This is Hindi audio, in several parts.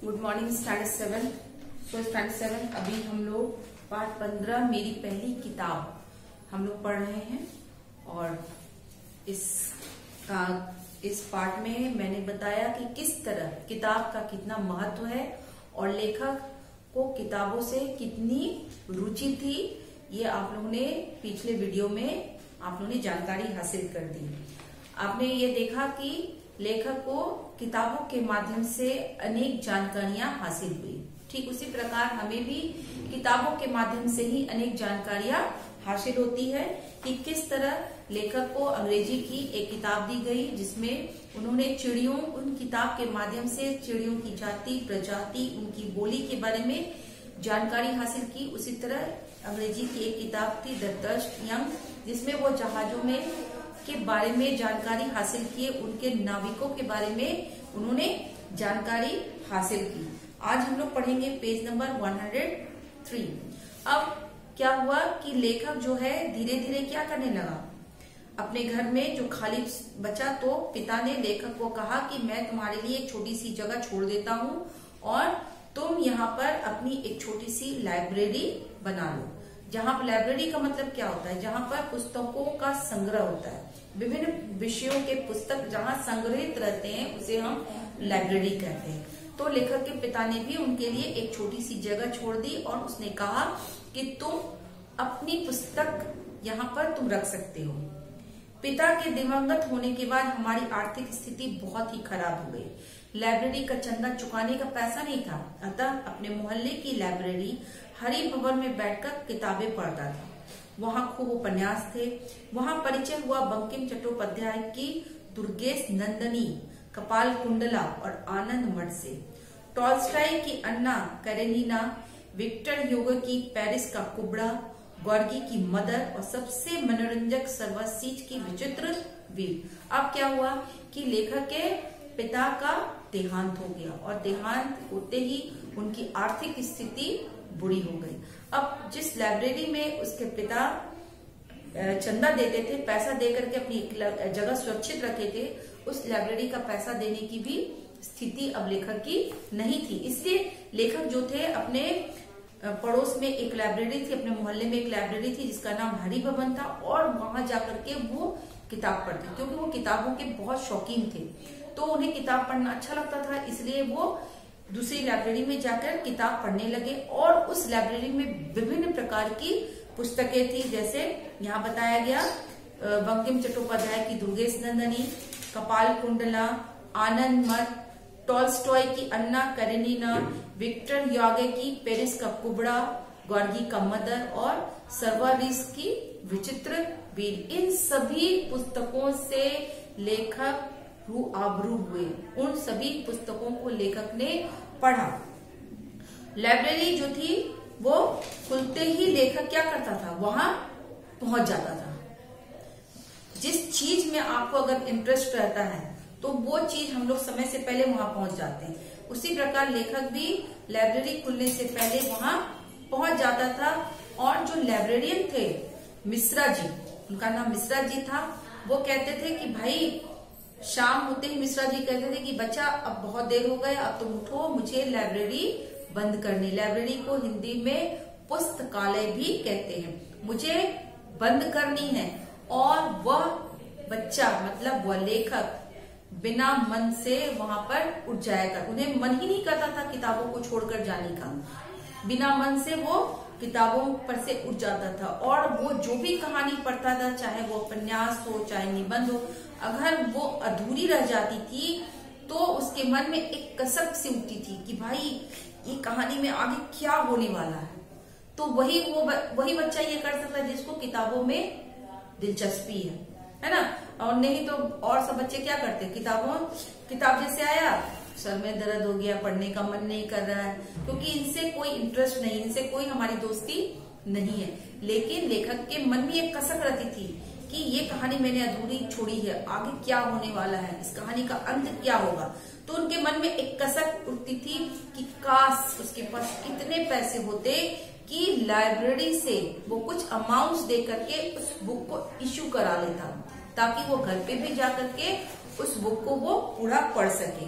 Good morning standard 7। So standard 7 अभी हम लोग पार्ट 15 मेरी पहली किताब हम लोग पढ़ रहे हैं। और इस पार्ट में मैंने बताया कि किस तरह किताब का कितना महत्व है और लेखक को किताबों से कितनी रुचि थी। ये आप लोगों ने पिछले वीडियो में आप लोगों ने जानकारी हासिल कर दी। आपने ये देखा कि लेखक को किताबों के माध्यम से अनेक जानकारियां हासिल हुई। ठीक उसी प्रकार हमें भी किताबों के माध्यम से ही अनेक जानकारियां हासिल होती है कि किस तरह लेखक को अंग्रेजी की एक किताब दी गई जिसमें उन्होंने चिड़ियों, उन किताब के माध्यम से चिड़ियों की जाति, प्रजाति, उनकी बोली के बारे में जानकारी हासिल की। उसी तरह अंग्रेजी की एक किताब थी द डच यंग, जिसमें वो जहाजों में के बारे में जानकारी हासिल किए, उनके नाविकों के बारे में उन्होंने जानकारी हासिल की। आज हम लोग पढ़ेंगे पेज नंबर 103। अब क्या हुआ कि लेखक जो है धीरे धीरे क्या करने लगा, अपने घर में जो खाली बचा तो पिता ने लेखक को कहा कि मैं तुम्हारे लिए एक छोटी सी जगह छोड़ देता हूँ और तुम यहाँ पर अपनी एक छोटी सी लाइब्रेरी बना लो। जहाँ पर लाइब्रेरी का मतलब क्या होता है, जहाँ पर पुस्तकों का संग्रह होता है, विभिन्न विषयों के पुस्तक जहाँ संग्रहित रहते हैं उसे हम लाइब्रेरी कहते हैं। तो लेखक के पिता ने भी उनके लिए एक छोटी सी जगह छोड़ दी और उसने कहा कि तुम अपनी पुस्तक यहाँ पर तुम रख सकते हो। पिता के दिवंगत होने के बाद हमारी आर्थिक स्थिति बहुत ही खराब हो गई। लाइब्रेरी का चंदा चुकाने का पैसा नहीं था, अतः अपने मोहल्ले की लाइब्रेरी हरि भवन में बैठकर किताबें पढ़ता था। वहाँ खूब उपन्यास थे। वहाँ परिचय हुआ बंकिम चट्टोपाध्याय की दुर्गेश नंदिनी, कपाल कुंडला और आनंद मठ से, टॉल्स्टॉय की अन्ना कैरेनिना, विक्टर ह्यूगो की पेरिस का कुबड़ा, गोर्गी की मदर और सबसे मनोरंजक सर्वसीच की विचित्र वीर। अब क्या हुआ कि लेखक के पिता का देहांत हो गया और देहांत होते ही उनकी आर्थिक स्थिति बुरी हो गई। अब जिस लाइब्रेरी में उसके पिता चंदा देते थे, पैसा देकर के अपनी जगह सुरक्षित रखे थे, उस लाइब्रेरी का पैसा देने की भी स्थिति अब लेखक की नहीं थी। इसलिए लेखक जो थे अपने पड़ोस में एक लाइब्रेरी थी, अपने मोहल्ले में एक लाइब्रेरी थी जिसका नाम हरि भवन था, और वहां जाकर के वो किताब पढ़ते, क्योंकि वो किताबों के बहुत शौकीन थे। तो उन्हें किताब पढ़ना अच्छा लगता था, इसलिए वो दूसरी लाइब्रेरी में जाकर किताब पढ़ने लगे। और उस लाइब्रेरी में विभिन्न प्रकार की पुस्तकें थी, जैसे यहाँ बताया गया बंकिम चट्टोपाध्याय की दुर्गेश नंदिनी, कपाल कुंडला, आनंद मठ, टॉल्स्टॉय की अन्ना कैरेनिना, विक्टर ह्यूगो की पेरिस का कुबड़ा, गोर्गी का मदर और सर्वरीस की विचित्र वीर। इन सभी पुस्तकों से लेखक आबरू हुए। उन सभी पुस्तकों को लेखक ने पढ़ा। लाइब्रेरी जो थी वो खुलते ही लेखक क्या करता था, वहां पहुंच जाता था। जिस चीज में आपको अगर इंटरेस्ट रहता है तो वो चीज हम लोग समय से पहले वहां पहुंच जाते हैं। उसी प्रकार लेखक भी लाइब्रेरी खुलने से पहले वहां पहुंच जाता था। और जो लाइब्रेरियन थे मिश्रा जी, उनका नाम मिश्रा जी था, वो कहते थे कि भाई, शाम होते ही मिश्रा जी कहते थे कि बच्चा अब बहुत देर हो गए, अब तुम उठो, मुझे लाइब्रेरी बंद करनी। लाइब्रेरी को हिंदी में पुस्तकालय भी कहते हैं। मुझे बंद करनी है। और वह बच्चा मतलब वह लेखक बिना मन से वहां पर उठ जाएगा। उन्हें मन ही नहीं करता था किताबों को छोड़कर जाने का। बिना मन से वो किताबों पर से उठ जाता था और वो जो भी कहानी पढ़ता था, चाहे वो उपन्यास हो, चाहे निबंध हो, अगर वो अधूरी रह जाती थी तो उसके मन में एक कसक सी उठती थी कि भाई ये कहानी में आगे क्या होने वाला है। तो वही बच्चा ये कर सकता है जिसको किताबों में दिलचस्पी है ना। और नहीं तो और सब बच्चे क्या करते, किताब जैसे आया सर में दर्द हो गया, पढ़ने का मन नहीं कर रहा है, क्योंकि इनसे कोई इंटरेस्ट नहीं, इनसे कोई हमारी दोस्ती नहीं है। लेकिन लेखक के मन में एक कसक रहती थी कि ये कहानी मैंने अधूरी छोड़ी है, आगे क्या होने वाला है, इस कहानी का अंत क्या होगा। तो उनके मन में एक कसक उठती थी कि काश उसके पास कितने पैसे होते कि लाइब्रेरी से वो कुछ अमाउंट दे करके उस बुक को इश्यू करा लेता, ताकि वो घर पे भी जाकर के उस बुक को वो पूरा पढ़ सके।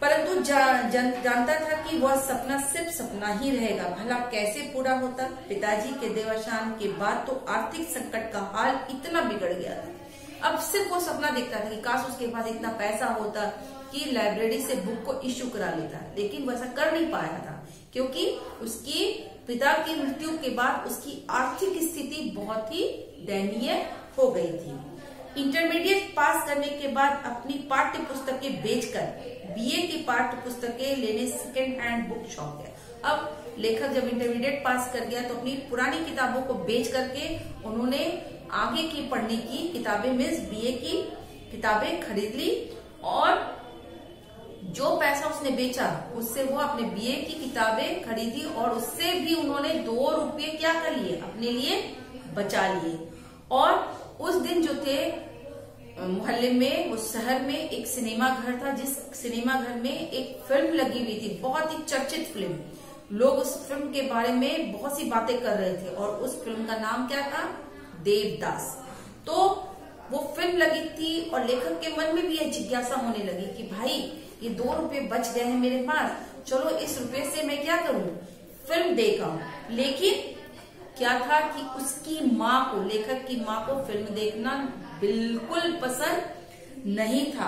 परंतु जानता था कि वह सपना सिर्फ सपना ही रहेगा। भला कैसे पूरा होता। पिताजी के देहावसान के बाद तो आर्थिक संकट का हाल इतना बिगड़ गया था। अब सिर्फ वो सपना देखता था कि काश उसके पास इतना पैसा होता कि लाइब्रेरी से बुक को इश्यू करा लेता, लेकिन वैसा कर नहीं पाया था क्योंकि उसकी पिता की मृत्यु के बाद उसकी आर्थिक स्थिति बहुत ही दयनीय हो गई थी। इंटरमीडिएट पास करने के बाद अपनी पाठ्य पुस्तकें बेचकर बीए की पाठ्य पुस्तकें लेने सेकेंड हैंड बुक शॉप गया। अब लेखक जब इंटरमीडिएट पास कर गया तो अपनी पुरानी किताबों को बेच करके उन्होंने आगे की पढ़ने की किताबें मीन्स बीए की किताबें खरीद ली और जो पैसा उसने बेचा उससे वो अपने बीए की किताबें खरीदी और उससे भी उन्होंने 2 रुपये क्या कर लिए अपने लिए बचा लिए। और उस दिन जो थे मोहल्ले में उस शहर में एक सिनेमा घर था, जिस सिनेमा घर में एक फिल्म लगी हुई थी, बहुत ही चर्चित फिल्म। लोग उस फिल्म के बारे में बहुत सी बातें कर रहे थे और उस फिल्म का नाम क्या था, देवदास। तो वो फिल्म लगी थी और लेखक के मन में भी यह जिज्ञासा होने लगी कि भाई ये 2 रुपये बच गए हैं मेरे पास, चलो इस रुपये से मैं क्या करूं, फिल्म देख आऊं। लेकिन क्या था कि उसकी माँ को, लेखक की माँ को फिल्म देखना बिल्कुल पसंद नहीं था।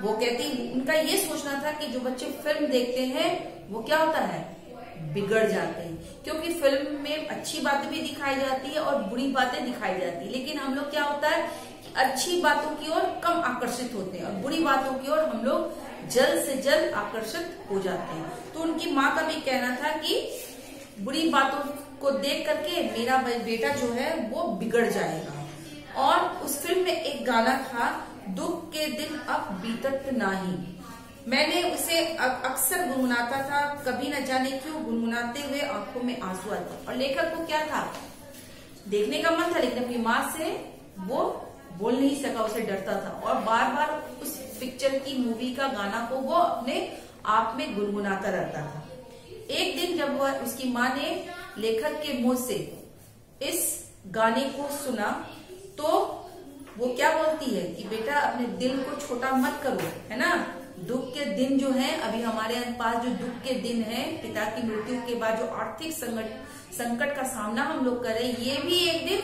वो कहती, उनका ये सोचना था कि जो बच्चे फिल्म देखते हैं वो क्या होता है, बिगड़ जाते हैं, क्योंकि फिल्म में अच्छी बातें भी दिखाई जाती है और बुरी बातें दिखाई जाती है। लेकिन हम लोग क्या होता है कि अच्छी बातों की ओर कम आकर्षित होते हैं और बुरी बातों की ओर हम लोग जल्द से जल्द आकर्षित हो जाते हैं। तो उनकी माँ का भी कहना था कि बुरी बातों को देख करके मेरा बेटा जो है वो बिगड़ जाएगा। और उस फिल्म में एक गाना था, दुख के दिन अब बीतत नाही। मैंने उसे अक्सर गुनगुनाता था, कभी न जाने क्यों गुनगुनाते हुए आंखों में आंसू आते। और लेखक को क्या था, देखने का मन था लेकिन अपनी माँ से वो बोल नहीं सका, उसे डरता था और बार बार उस पिक्चर की मूवी का गाना को वो अपने आप में गुनगुनाता रहता था। एक दिन जब वह उसकी माँ ने लेखक के मुंह से इस गाने को सुना तो वो क्या बोलती है कि बेटा अपने दिल को छोटा मत करो, है ना। दुख के दिन जो है, अभी हमारे पास जो दुख के दिन है, पिता की मृत्यु के बाद जो आर्थिक संकट का सामना हम लोग कर रहे हैं, ये भी एक दिन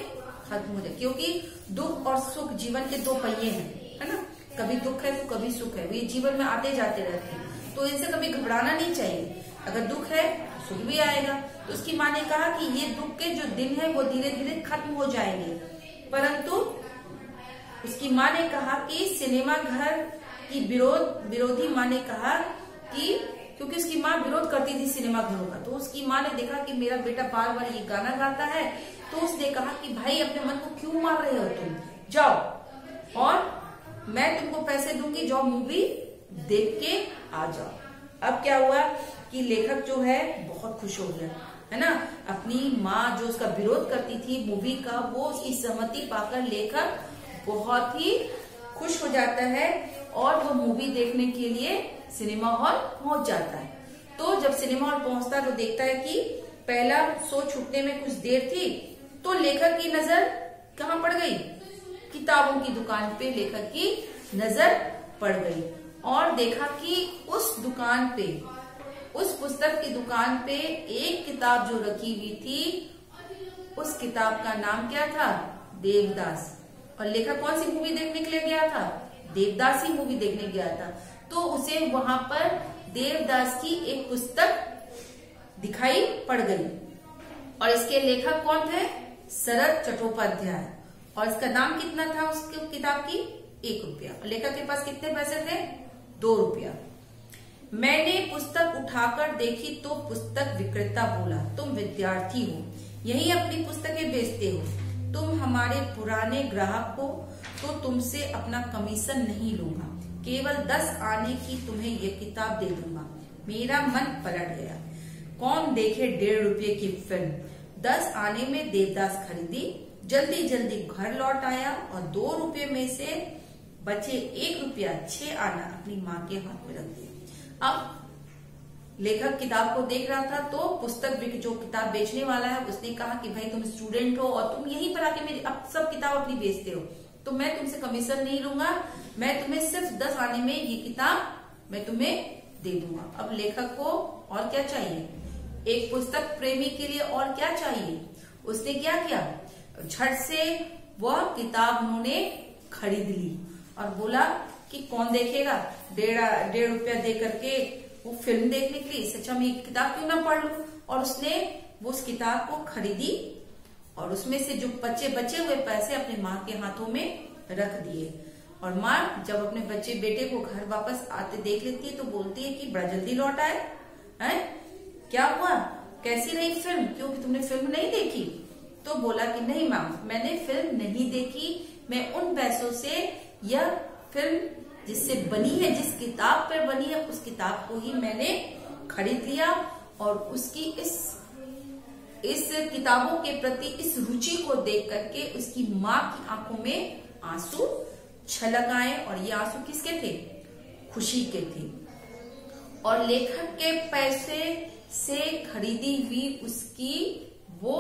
खत्म हो जाए, क्योंकि दुख और सुख जीवन के 2 पहिए हैं, है ना। कभी दुख है तो कभी सुख है, ये जीवन में आते जाते रहते हैं, तो इनसे कभी घबराना नहीं चाहिए। अगर दुख है सुख भी आएगा। तो उसकी माँ ने कहा कि ये दुख के जो दिन है वो धीरे धीरे खत्म हो जाएंगे। परंतु उसकी माँ ने कहा कि सिनेमा घर की विरोधी माँ ने कहा कि, क्योंकि उसकी माँ विरोध करती थी सिनेमा घरों का, तो उसकी माँ ने देखा कि मेरा बेटा बार बार ये गाना गाता है, तो उसने कहा कि भाई अपने मन को क्यों मार रहे हो तुम, जाओ और मैं तुमको पैसे दूंगी, जाओ मूवी देख के आ जाओ। अब क्या हुआ कि लेखक जो है बहुत खुश हो गया, है ना। अपनी माँ जो उसका विरोध करती थी मूवी का, वो उसकी सहमति पाकर लेखक बहुत ही खुश हो जाता है और वो मूवी देखने के लिए सिनेमा हॉल पहुंच जाता है। तो जब सिनेमा हॉल पहुंचता है तो देखता है कि पहला शो छूटने में कुछ देर थी, तो लेखक की नजर कहाँ पड़ गई, किताबों की दुकान पे लेखक की नजर पड़ गई और देखा कि उस दुकान पे, उस पुस्तक की दुकान पे एक किताब जो रखी हुई थी, उस किताब का नाम क्या था, देवदास। और लेखक कौन सी मूवी देखने के लिए गया था, देवदास ही मूवी देखने गया था। तो उसे वहां पर देवदास की एक पुस्तक दिखाई पड़ गई और इसके लेखक कौन थे, शरद चट्टोपाध्याय। और इसका दाम कितना था उसकी किताब की, 1 रुपया। और लेखक के पास कितने पैसे थे, 2 रुपया। मैंने पुस्तक उठाकर देखी तो पुस्तक विक्रेता बोला, तुम विद्यार्थी हो, यही अपनी पुस्तकें बेचते हो, तुम हमारे पुराने ग्राहक हो, तो तुमसे अपना कमीशन नहीं लूंगा, केवल 10 आने की तुम्हें ये किताब दे दूंगा। मेरा मन पलट गया, कौन देखे 1.5 रुपये की फिल्म। 10 आने में देवदास खरीदी, जल्दी जल्दी घर लौट आया और 2 रुपये में से बचे 1 रुपया 6 आना अपनी माँ के हाथ में रख दिया। अब लेखक किताब को देख रहा था तो पुस्तक जो किताब बेचने वाला है उसने कहा कि भाई तुम स्टूडेंट हो और तुम यहीं पर आके मेरी अब सब किताब अपनी बेचते हो, तो मैं तुमसे कमीशन नहीं लूंगा, मैं तुम्हें सिर्फ 10 आने में ये किताब मैं तुम्हें दे दूंगा। अब लेखक को और क्या चाहिए, एक पुस्तक प्रेमी के लिए और क्या चाहिए। उसने क्या किया, झट से वह किताब उन्होंने खरीद ली और बोला कि कौन देखेगा, 1.5 रुपया दे करके वो फिल्म देखने के लिए, इससे अच्छा मैं किताब क्यों ना पढ़ लूं। और उसने वो उस किताब को खरीदी और उसमें से जो बचे हुए पैसे अपनी माँ के हाथों में रख दिए। और माँ जब अपने बेटे को घर वापस आते देख लेती है तो बोलती है कि बड़ा जल्दी लौट आए हैं, क्या हुआ, कैसी रही फिल्म, क्योंकि तुमने फिल्म नहीं देखी। तो बोला कि नहीं माँ, मैंने फिल्म नहीं देखी, मैं उन पैसों से यह फिल्म जिससे बनी है, जिस किताब पर बनी है, उस किताब को ही मैंने खरीद लिया और उसकी इस किताबों के प्रति इस रुचि को देख करके उसकी माँ की आंखों में आंसू छलक आए। और ये आंसू किसके थे, खुशी के थे। और लेखक के पैसे से खरीदी हुई उसकी वो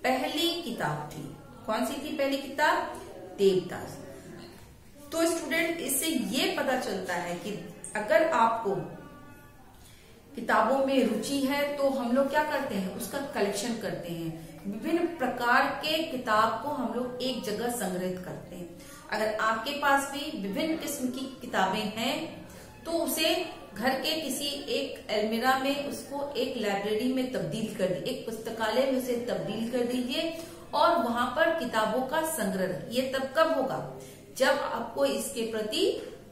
पहली किताब थी। कौन सी थी पहली किताब, देवदास। तो स्टूडेंट इससे ये पता चलता है कि अगर आपको किताबों में रुचि है तो हम लोग क्या करते हैं, उसका कलेक्शन करते हैं। विभिन्न प्रकार के किताब को हम लोग एक जगह संग्रहित करते हैं। अगर आपके पास भी विभिन्न किस्म की किताबें हैं तो उसे घर के किसी एक अलमीरा में उसको एक लाइब्रेरी में तब्दील कर दीजिए, एक पुस्तकालय में उसे तब्दील कर दीजिए और वहां पर किताबों का संग्रह। ये तब कब होगा, जब आपको इसके प्रति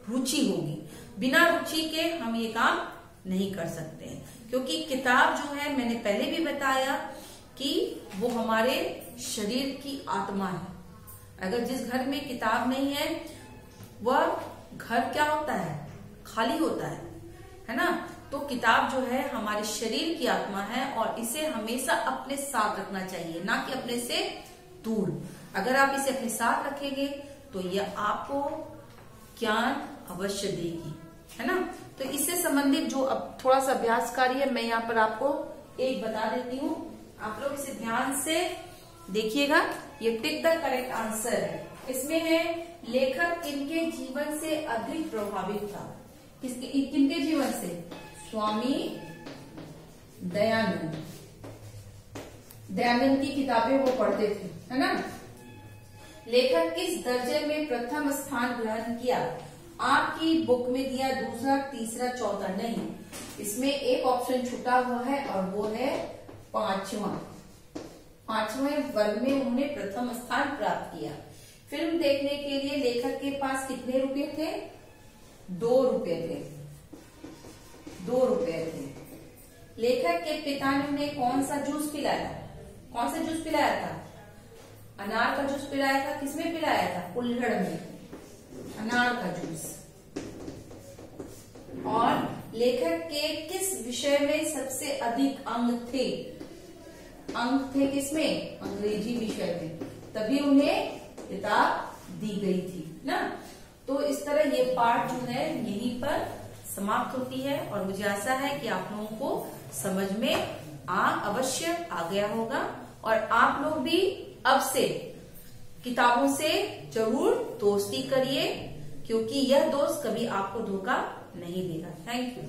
रुचि होगी। बिना रुचि के हम ये काम नहीं कर सकते हैं, क्योंकि किताब जो है, मैंने पहले भी बताया कि वो हमारे शरीर की आत्मा है। अगर जिस घर में किताब नहीं है वह घर क्या होता है, खाली होता है ना। तो किताब जो है हमारे शरीर की आत्मा है और इसे हमेशा अपने साथ रखना चाहिए, ना कि अपने से दूर। अगर आप इसे अपने साथ रखेंगे तो यह आपको ज्ञान अवश्य देगी, है ना। तो इससे संबंधित जो अब थोड़ा सा अभ्यास कार्य है मैं यहाँ पर आपको एक बता देती हूँ, आप लोग इसे ध्यान से देखिएगा। ये टिक द करेक्ट आंसर है। इसमें है लेखक किनके जीवन से अधिक प्रभावित था, किनके जीवन से, स्वामी दयानंद। दयानंद की किताबें वो पढ़ते थे, है ना। लेखक किस दर्जे में प्रथम स्थान ग्रहण किया, आपकी बुक में दिया दूसरा, तीसरा, चौथा नहीं, इसमें एक ऑप्शन छूटा हुआ है और वो है पांचवें वर्ग में उन्होंने प्रथम स्थान प्राप्त किया। फिल्म देखने के लिए लेखक के पास कितने रुपए थे, 2 रुपए थे, 2 रुपए थे। लेखक के पिता ने उन्हें कौन सा जूस पिलाया, कौन सा जूस पिलाया था, अनार का जूस पिलाया था। किसमें पिलाया था, कुल्हड़ में, अनार का जूस। और लेखक के किस विषय में सबसे अधिक अंक थे, अंक थे किसमें, अंग्रेजी विषय में, तभी उन्हें किताब दी गई थी ना। तो इस तरह ये पाठ जो है यहीं पर समाप्त होती है और मुझे आशा है कि आप लोगों को समझ में अवश्य आ गया होगा और आप लोग भी अब से किताबों से जरूर दोस्ती करिए, क्योंकि यह दोस्त कभी आपको धोखा नहीं देगा। Thank you.